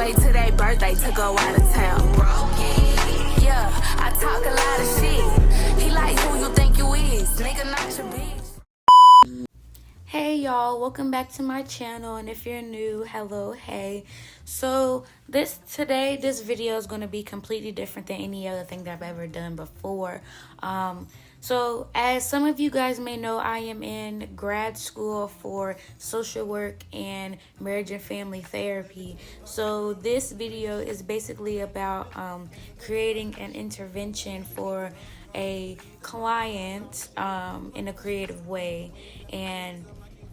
wait till their birthday to go out of town. Yeah, I talk a lot of shit. He like who you think you is, nigga, not your bitch. Hey y'all, welcome back to my channel, and if you're new, hello, hey. So this video is going to be completely different than any other thing that I've ever done before. So as some of you guys may know, I am in grad school for social work and marriage and family therapy. So this video is basically about creating an intervention for a client in a creative way, and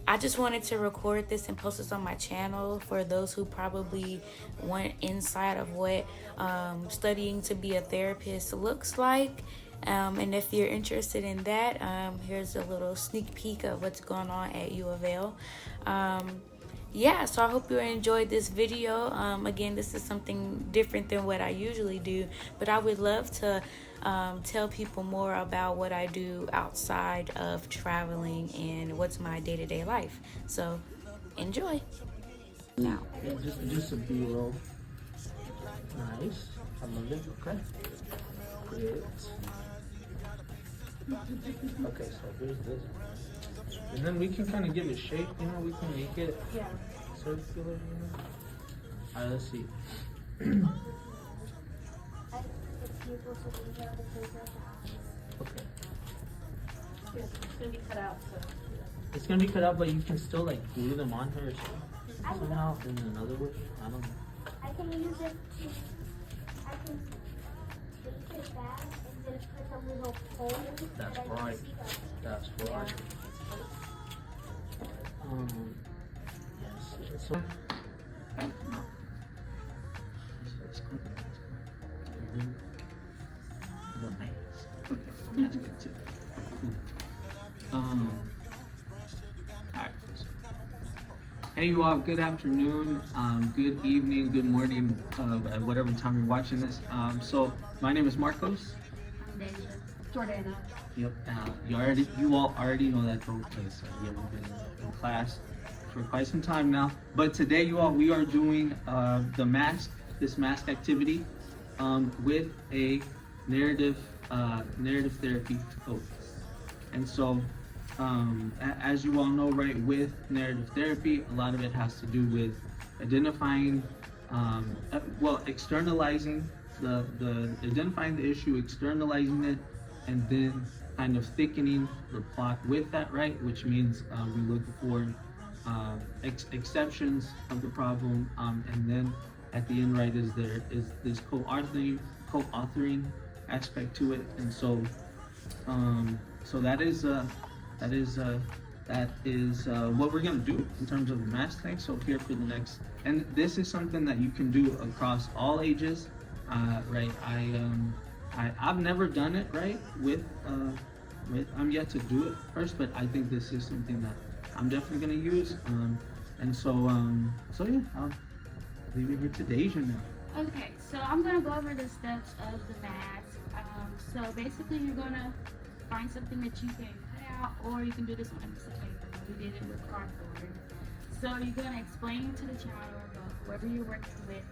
I just wanted to record this and post this on my channel for those who probably want insight of what studying to be a therapist looks like. And if you're interested in that, here's a little sneak peek of what's going on at U of L. Yeah, so I hope you enjoyed this video. Again, this is something different than what I usually do, but I would love to tell people more about what I do outside of traveling and what's my day-to-day life. So enjoy. Now, yeah, just a B-roll. Nice. I love it. Okay. Great. Okay, so here's this. And then we can kind of give it shape, you know, we can make it circular, you know. Alright, let's see. Okay. it's gonna be cut out. So. It's gonna be cut out, but you can still like glue them on her somehow in another way. I don't know. I can use it to, I can take it back and then put a little hole. That's right. That's right. Yes. So. That's good too. Alright. Hey you all, good afternoon, good evening, good morning, at whatever time you're watching this. So my name is Marcos. I'm Deja. Jordana. Yep. You all already know that whole place. Yeah, we've been in class for quite some time now. But today, you all, we are doing this mask activity with a narrative therapy focus. And so, as you all know, right, with narrative therapy, a lot of it has to do with identifying, externalizing identifying the issue, externalizing it, and then kind of thickening the plot with that, right? Which means we look for exceptions of the problem, and then at the end, right, is this co-authoring aspect to it. And so that is what we're gonna do in terms of the mask thing. So here for the next, and this is something that you can do across all ages, right? I've never done it, right, with I'm yet to do it first, but I think this is something that I'm definitely gonna use, and so yeah, I'll leave it here to Deja now. Okay, so I'm gonna go over the steps of the mask. So basically, you're gonna find something that you can cut out, or you can do this on a piece of paper. We did it with cardboard. So you're gonna explain to the child or whoever you're working with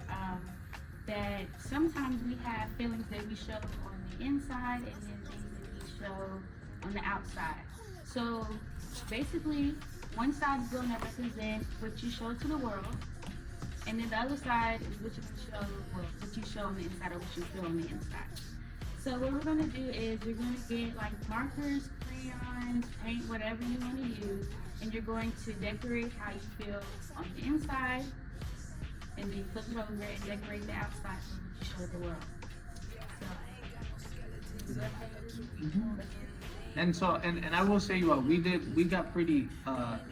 that sometimes we have feelings that we show on the inside and then things that we show on the outside. So basically, one side is going to represent what you show to the world, and then the other side is what you show, what you show on the inside or what you feel on the inside. So what we're going to do is you're going to get like markers, crayons, paint, whatever you want to use, and you're going to decorate how you feel on the inside, and then flip it over and decorate the outside so that you show the world. And so, and I will say, you all, we got pretty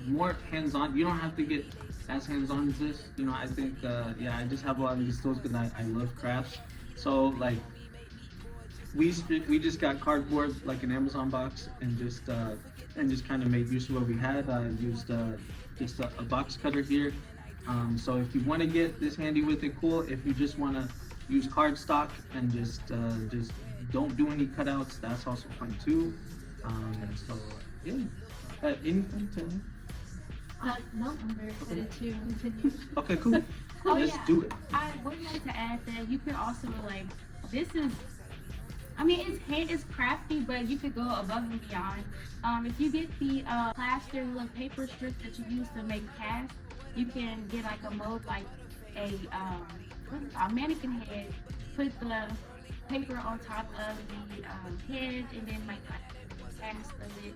more hands-on. You don't have to get as hands-on as this. You know, I think, I just have a lot of these tools because I love crafts. So like, we just got cardboard, like an Amazon box, and just kind of made use of what we had. Used just a box cutter here. So if you want to get this handy with it, cool. If you just want to use cardstock and just don't do any cutouts, that's also fine too. And so yeah, anything to No, I'm very excited to continue. Okay, cool. Oh, Let's yeah. do it. I would like to add that you could also like this is. I mean, it's crafty, but you could go above and beyond. If you get the plaster little paper strips that you use to make casts, you can get like a mold like a mannequin head. Put the paper on top of the head, and then make like a cast of it,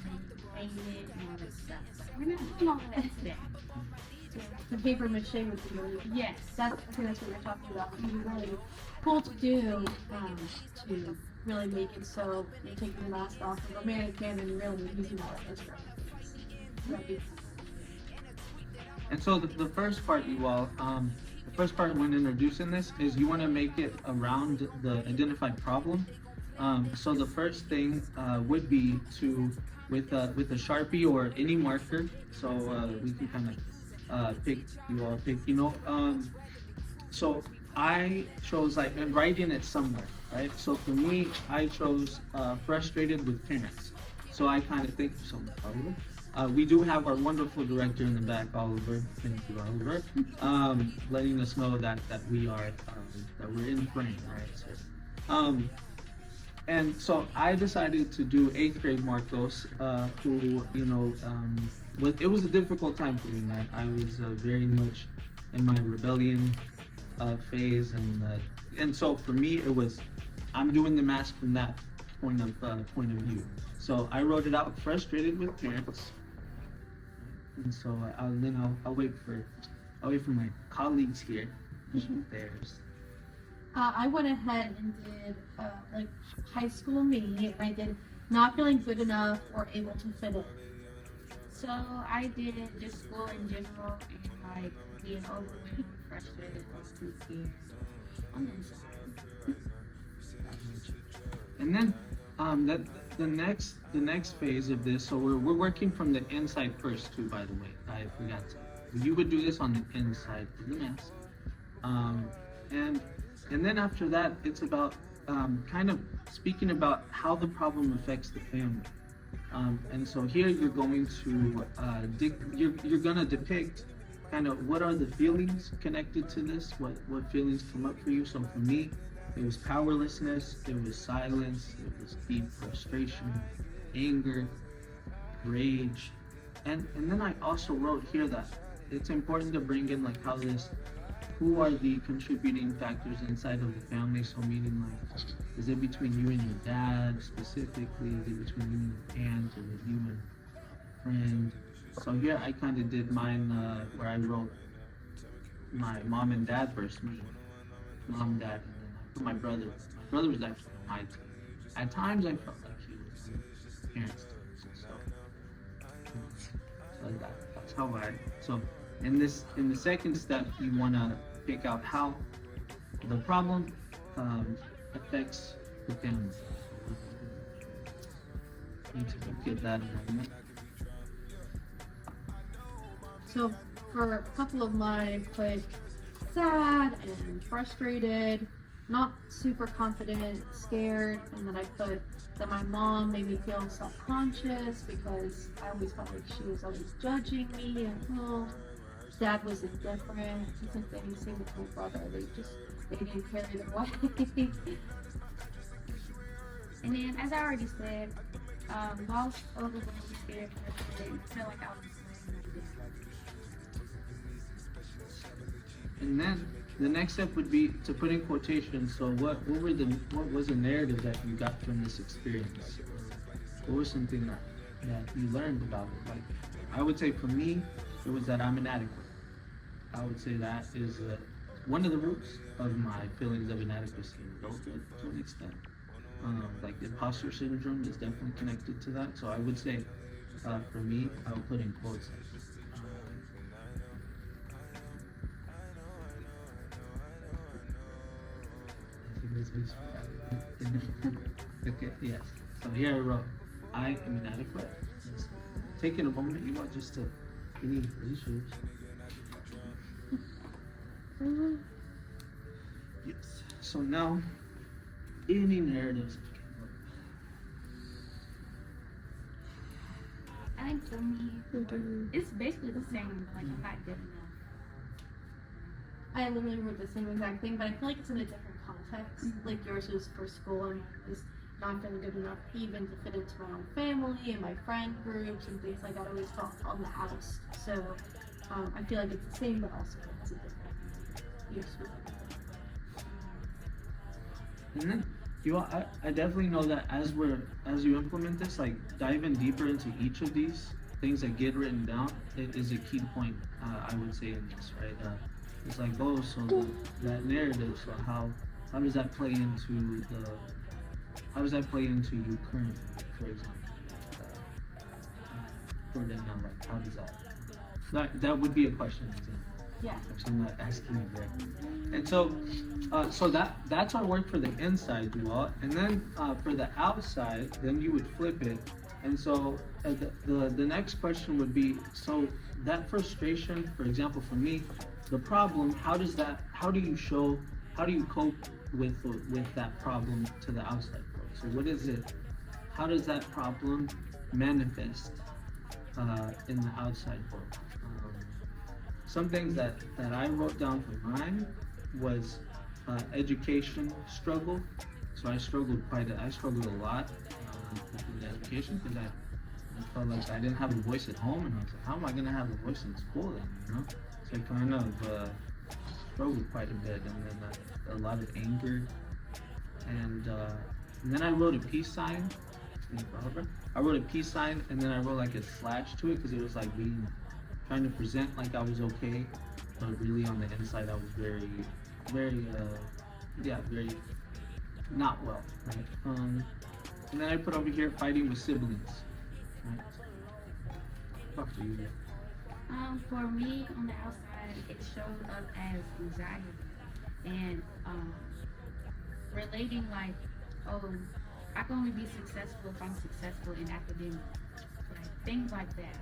and then paint it and all that stuff. So we're not doing all of that today. The paper mache would be really, Yes. I think that's what you're talking about. It would be really cool to do, to really make it so you're taking the mask off of a mannequin and really using all of those references. And so the first part, you all, the first part when introducing this is you want to make it around the identified problem. So the first thing would be to with a Sharpie or any marker. So we can kind of pick, you all pick, so I chose like writing it somewhere, right? So for me, I chose frustrated with parents. So I kind of think so. We do have our wonderful director in the back, Oliver. Thank you, Oliver. Letting us know that we are that we're in frame, right? So, and so I decided to do 8th grade Marcos, who it was a difficult time for me, man. I was very much in my rebellion phase, and so for me it was I'm doing the mask from that point of view. So I wrote it out, frustrated with parents. And so I'll wait for my colleagues here. Theirs. I went ahead and did like high school me. I did not feeling good enough or able to fit in. So I did just school in general and like being overwhelmed, frustrated, or too scared. I'm inside. And then the next phase of this. So we're working from the inside first too. By the way, I forgot to. You would do this on the inside of the mask. And then after that, it's about kind of speaking about how the problem affects the family. And so here you're going to you're gonna depict kind of what are the feelings connected to this, what feelings come up for you. So for me, it was powerlessness, it was silence, it was deep frustration, anger, rage, and then I also wrote here that it's important to bring in like who are the contributing factors inside of the family. So meaning like, is it between you and your dad specifically? Is it between you and your aunt, or with you and a friend? So here I kind of did mine where I wrote my mom and dad versus me. Mom, dad, and then I put my brother. My brother was actually on my team. At times I felt like he was parents' team. So that's how so in the second step, you want to pick out how the problem affects the family. Need to get that in a minute. So for a couple of mine, I put sad and frustrated, not super confident, scared, and then I put that my mom made me feel self-conscious because I always felt like she was always judging me at home. Dad was indifferent. He took anything with my brother. They didn't carry their way. And then, as I already said, lost, overwhelmed, scared, frustrated, feel like I was And then the next step would be to put in quotations. So what was the narrative that you got from this experience? What was something that you learned about it? Like, I would say for me, it was that I'm inadequate. I would say that is one of the roots of my feelings of inadequacy in adulthood to an extent. Like imposter syndrome is definitely connected to that. So I would say, for me, I would put in quotes. Okay, yes. So here I wrote, I am inadequate. Taking a moment, you want just to any issues. Yes. So now, any narratives. I think for me. It's basically the same. Like I'm not good enough. I literally wrote the same exact thing, but I feel like it's in a different context. Like yours was for school, and mine was not feeling good enough even to fit into my own family and my friend groups and things like that. I always felt on the outs. So I feel like it's the same, but also it's a different use. And then I definitely know that as you implement this, like diving deeper into each of these things that get written down, it is a key point. I would say in this, right? It's like, oh, so that narrative. So how does that play into you currently, for example? For them now, like how does that would be a question. Yeah. Actually, I'm not asking you directly. And so that's our work for the inside, you all. And then for the outside, then you would flip it. And so the next question would be, so that frustration, for example, for me, the problem, how do you cope with that problem to the outside world? So what is it, how does that problem manifest in the outside world? Some things that I wrote down for mine was education struggle. So I struggled a lot with education because I felt like I didn't have a voice at home, and I was like, how am I gonna have a voice in school then, you know? So I kind of struggled quite a bit, and then a lot of anger, and then I wrote a peace sign. I wrote a peace sign, and then I wrote like a slash to it because it was like trying to present like I was okay, but really on the inside I was very not well, right? And then I put over here fighting with siblings, right? Talk to you. For me, on the outside, it showed up as anxiety and relating like, oh, I can only be successful if I'm successful in academics, like things like that,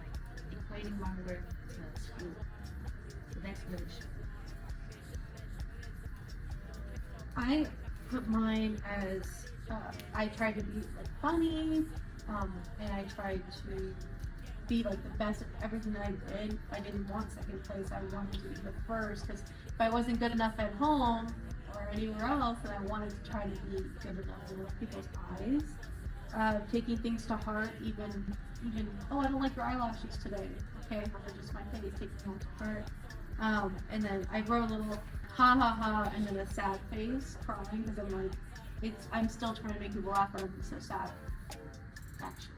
like equating my work to school. So that's what it showed. I put mine as I tried to be like funny, and I tried to be like the best at everything that I did. I didn't want second place. I wanted to be the first, because if I wasn't good enough at home or anywhere else, then I wanted to try to be good enough in other people's eyes. Taking things to heart, even oh, I don't like your eyelashes today. Okay, they're just my face. Taking them to heart. And then I wrote a little ha ha ha, and then a sad face, crying, because I'm like, I'm still trying to make people laugh, but I'm so sad. Actually.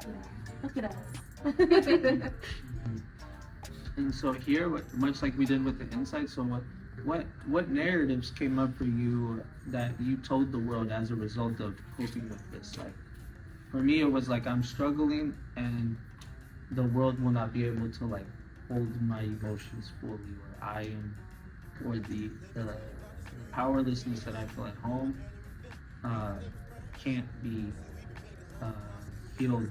Yeah. Look at us. And so here, much like we did with the insight, so what narratives came up for you that you told the world as a result of coping with this? Like, for me, it was like I'm struggling, and the world will not be able to like hold my emotions fully, or I am, or the powerlessness that I feel at home can't be healed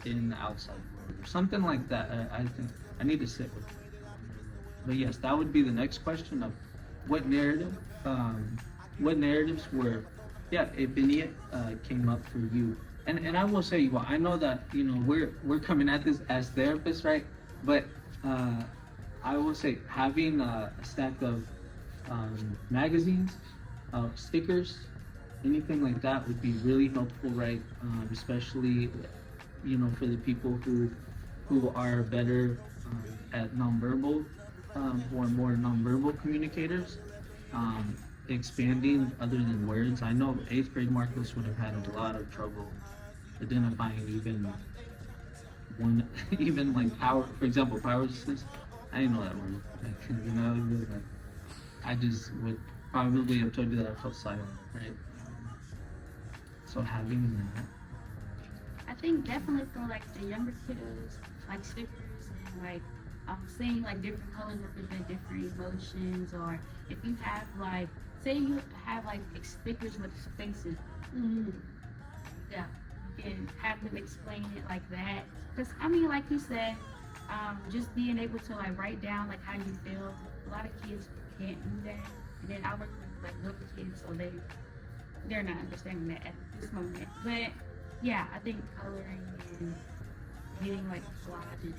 in the outside world, or something like that. I think I need to sit with it. But yes, that would be the next question of what narratives were, if any, came up for you. And I will say, well, I know that, you know, we're coming at this as therapists, right? But I will say having a stack of magazines, stickers, anything like that would be really helpful, right? Especially, you know, for the people who are better at nonverbal, or more nonverbal communicators. Expanding other than words. I know 8th grade Marcos would have had a lot of trouble identifying even like power, for example, power resistance. I didn't know that word. Like, you know, like, I just would probably have told you that I felt silent, right? So having that. I think definitely for like the younger kiddos, like stickers and like seeing like different colors represent different emotions, or if you have like, say you have like stickers with faces, yeah, you can have them explain it like that. Because I mean, like you said, just being able to like write down like how you feel. A lot of kids can't do that, and then I work with like little kids, so they're not understanding that at this moment. But yeah, I think coloring and getting like collages.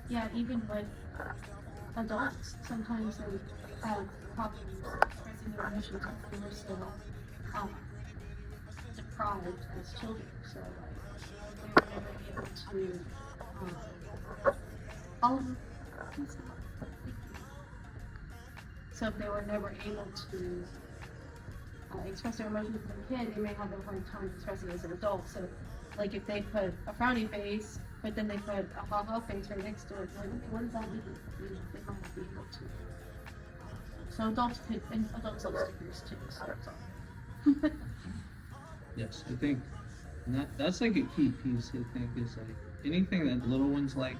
Yeah, even with adults, sometimes they have problems expressing their emotions if they were still um, deprived as children. So like, they were never able to um, so if they were never able to express their emotions as a kid, they may have a hard time expressing as an adult. So, like if they put a frowny face, but then they put a ha-ha face right next to it, like, what does that mean? You know, they might not be able to. So adults could, and adults love stickers too. So that's all. Yes, I think that's like a key piece. I think is like anything that little ones like.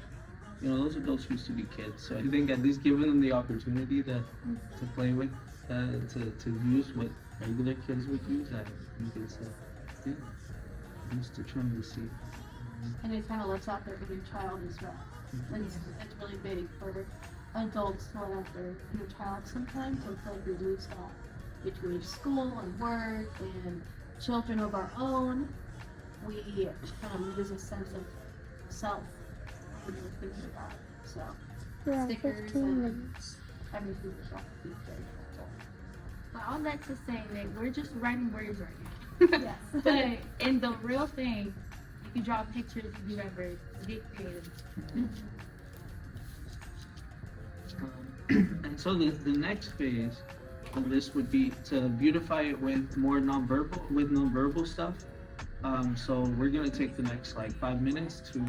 You know, those adults used to be kids, so I think at least giving them the opportunity to play with, to use what regular kids would use, I think it's yeah, I'm just trying to see. And it kind of lets out their inner child as well. It's really big for adults to let out their inner child sometimes. I feel like we lose that between school and work and children of our own. We kind of lose a sense of self when we're thinking about it. So Yeah, stickers 15 and minutes. everything like that would be very helpful. But all that to say that we're just writing words right now. Yes. But in the real thing, you can draw pictures, you can do whatever, get creative. And so the next phase of this would be to beautify it with more nonverbal stuff. So we're gonna take the next like 5 minutes to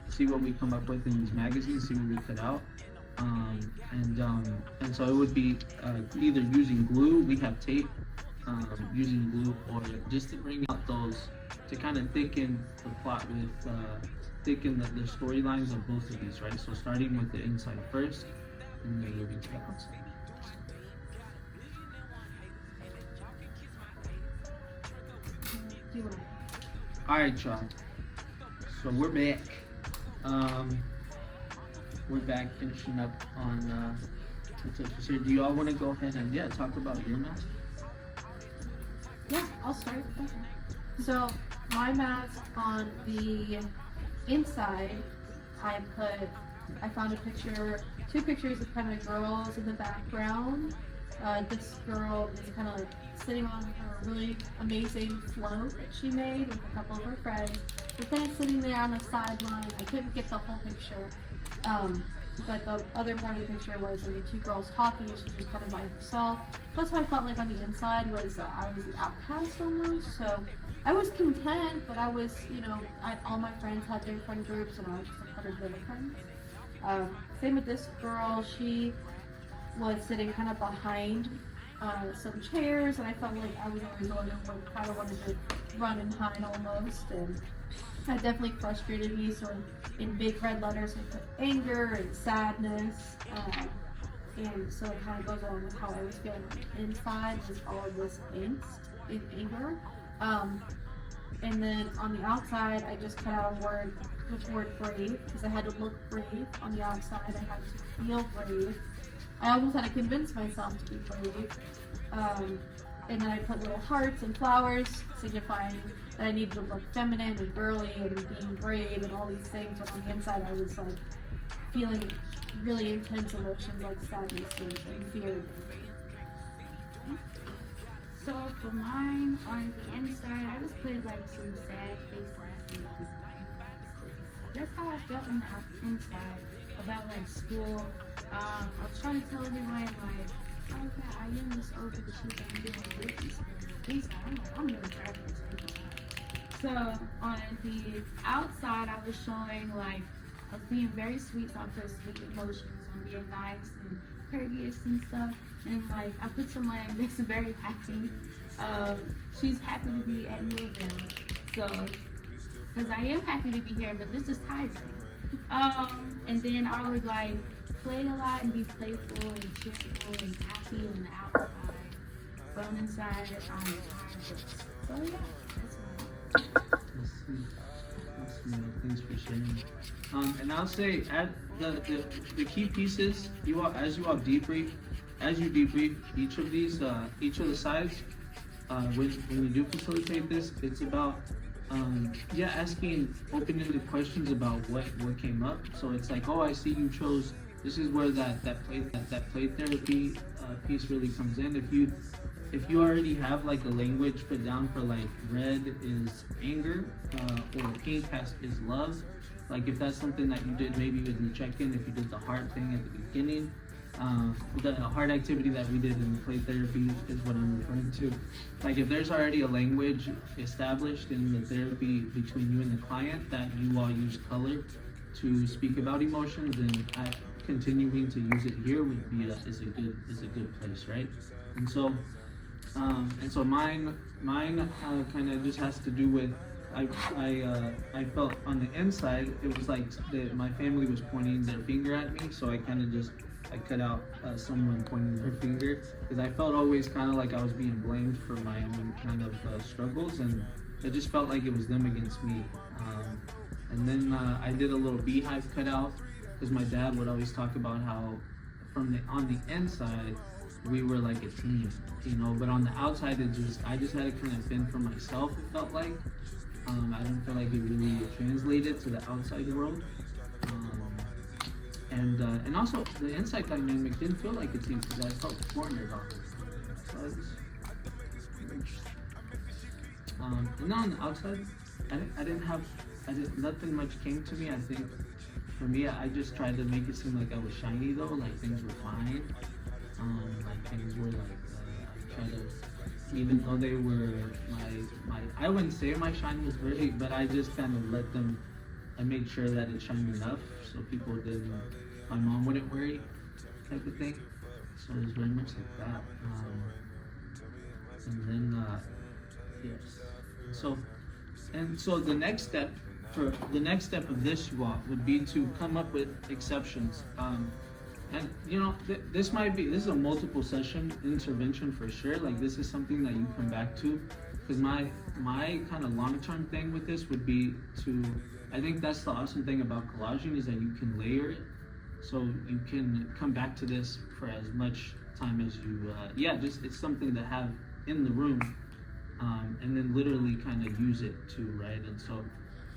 see what we come up with in these magazines, see what we put out. And so it would be either using glue, we have tape, using glue, or just to bring out those, to kind of thicken the plot with, thicken the storylines of both of these, right? So starting with the inside first, and then moving to the outside. Alright, y'all. So we're back. We're back finishing up on the tips here. Do you all want to go ahead and talk about your mask? Yeah, I'll start. So my mask on the inside, I found two pictures of kind of girls in the background. This girl is kind of like sitting on her really amazing float that she made with a couple of her friends. They're kind of sitting there on the sideline. I couldn't get the whole picture. But the other part of the picture was the two girls talking, and she was kind of by herself. That's what I felt like on the inside was I was the outcast almost. So I was content, but I was, all my friends had their friend groups, and I was just a part of their friends. Same with this girl. She was sitting kind of behind some chairs, and I felt like I was always the one who kind of wanted to run and hide almost, and that definitely frustrated me. So in big red letters I put anger and sadness, and so it kind of goes along with how I was feeling on the inside, just all of this angst and anger. And then on the outside I just cut out a word, the word brave, because I had to look brave. On the outside I had to feel brave. I almost had to convince myself to be brave. And then I put little hearts and flowers signifying that I needed to look feminine and girly and being brave and all these things. But on the inside I was like feeling really intense emotions like sadness and fear. So for mine, on the inside, I just put like some sad faces. That's how I felt on the inside about like school. I was trying to tell everyone like, oh yeah, I am this over the shit that I'm doing with these. I'm really proud of this. So on the outside, I was showing like I was being very sweet, so I put sweet emotions on being nice and courteous and stuff. And like I put some like this very happy. She's happy to be at Millville. So because I am happy to be here, but this is tiring. And then I would like play a lot and be playful and cheerful and happy on the outside. But on the inside, I'm tired. So yeah, that's mine. Thanks for sharing. And I'll say at the key pieces, as you debrief each of these, each of the sides, when you do facilitate this, it's about asking open-ended questions about what came up. So it's like, oh, I see you chose. This is where that play therapy piece really comes in. If you already have like a language put down for like red is anger, or pink is love. Like if that's something that you did maybe in the check-in, if you did the heart thing at the beginning, the heart activity that we did in play therapy is what I'm referring to. Like if there's already a language established in the therapy between you and the client that you all use color to speak about emotions, then continuing to use it here would be is a good place, right? And so mine kind of just has to do with I felt on the inside it was like my family was pointing their finger at me, so I kind of just cut out someone pointing their finger because I felt always kind of like I was being blamed for my own kind of struggles, and it just felt like it was them against me. And then I did a little beehive cutout because my dad would always talk about how on the inside we were like a team, you know, but on the outside I just had to kind of fend for myself. It felt like I didn't feel like it really translated to the outside world. And also the inside dynamic didn't feel like a team because I felt cornered on it. So it was interesting. And then on the outside, nothing much came to me. I think for me, I just tried to make it seem like I was shiny though, like things were fine. Like things were like, I tried to, even though they were I wouldn't say my shine was very, but I just kind of let them, I made sure that it shined enough so people didn't, my mom wouldn't worry type of thing. So it was very much like that. And then, yes. So the next step of this walk would be to come up with exceptions. And you know, this is a multiple session intervention for sure. Like this is something that you come back to, because my kind of long-term thing with this would be to, I think that's the awesome thing about collaging is that you can layer it, so you can come back to this for as much time as you, it's something to have in the room, and then literally kind of use it too, right? And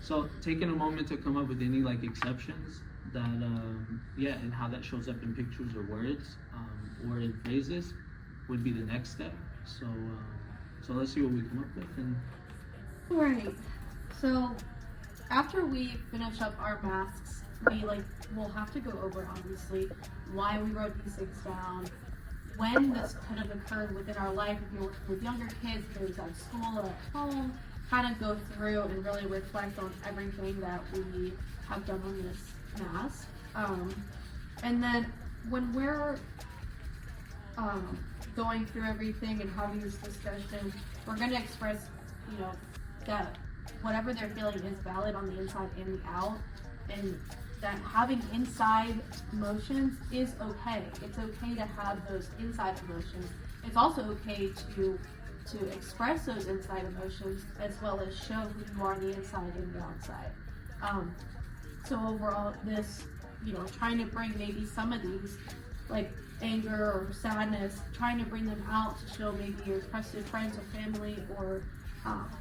so taking a moment to come up with any like exceptions that, and how that shows up in pictures or words, or in phrases would be the next step. So let's see what we come up with. And Right. So after we finish up our masks, we'll have to go over obviously why we wrote these things down, when this could have occurred within our life, if you're working with younger kids, if it was at school or at home, kind of go through and really reflect on everything that we have done on this mask. And then when we're going through everything and having this discussion, we're going to express, that whatever they're feeling is valid on the inside and the out, and that having inside emotions is okay. It's okay to have those inside emotions. It's also okay to express those inside emotions as well as show who you are on the inside and the outside. So overall, this, trying to bring maybe some of these, like anger or sadness, trying to bring them out to show maybe your trusted friends or family or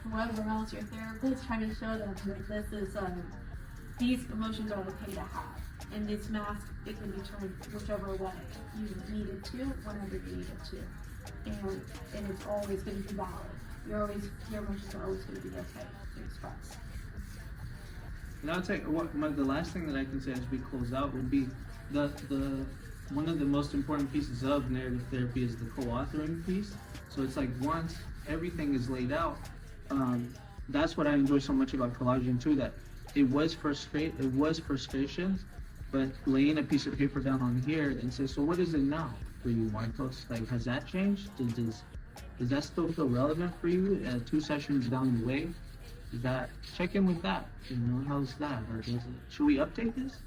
whoever else, your therapist, trying to show them that this is, these emotions are okay to have. And this mask, it can be turned whichever way you need it to, whenever you need it to. And it's always going to be valid. Your emotions are always going to be okay to express. And I'll tell you, the last thing that I can say as we close out would be the one of the most important pieces of narrative therapy is the co-authoring piece. So it's like once everything is laid out, that's what I enjoy so much about collaging too, that it was frustration, but laying a piece of paper down on here and say, so what is it now for you, Marcos? Like, has that changed? Does that still feel relevant for you 2 sessions down the way? Check in with that, how's that? Or should we update this?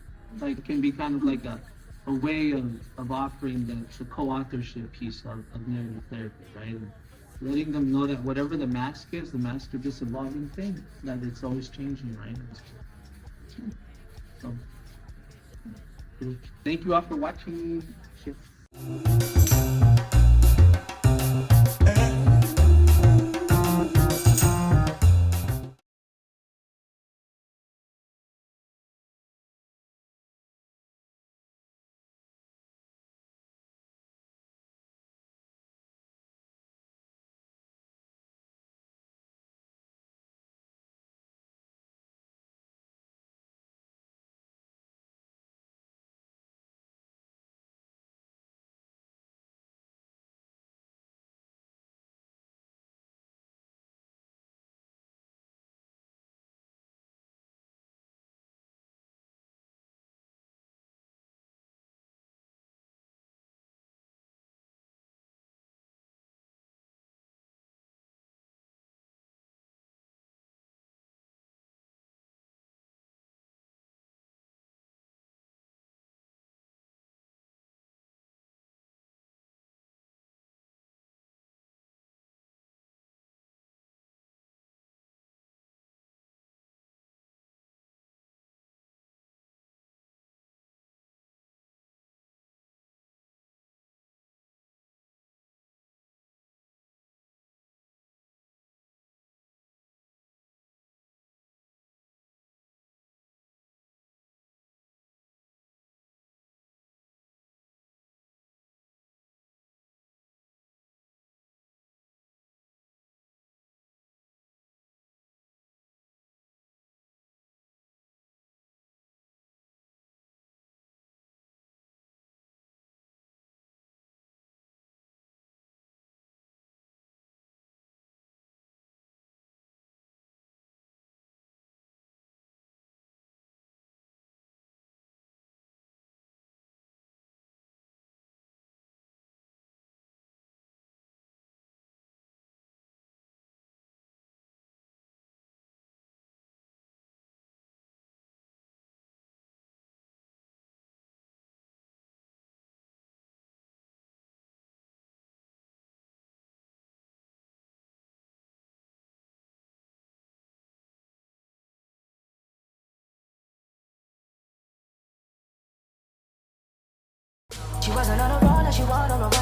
Like, it can be kind of like a way of offering the co-authorship piece of narrative therapy, right? And letting them know that whatever the mask is this evolving thing, that it's always changing, right? So, thank you all for watching. Cheers. unless you want on the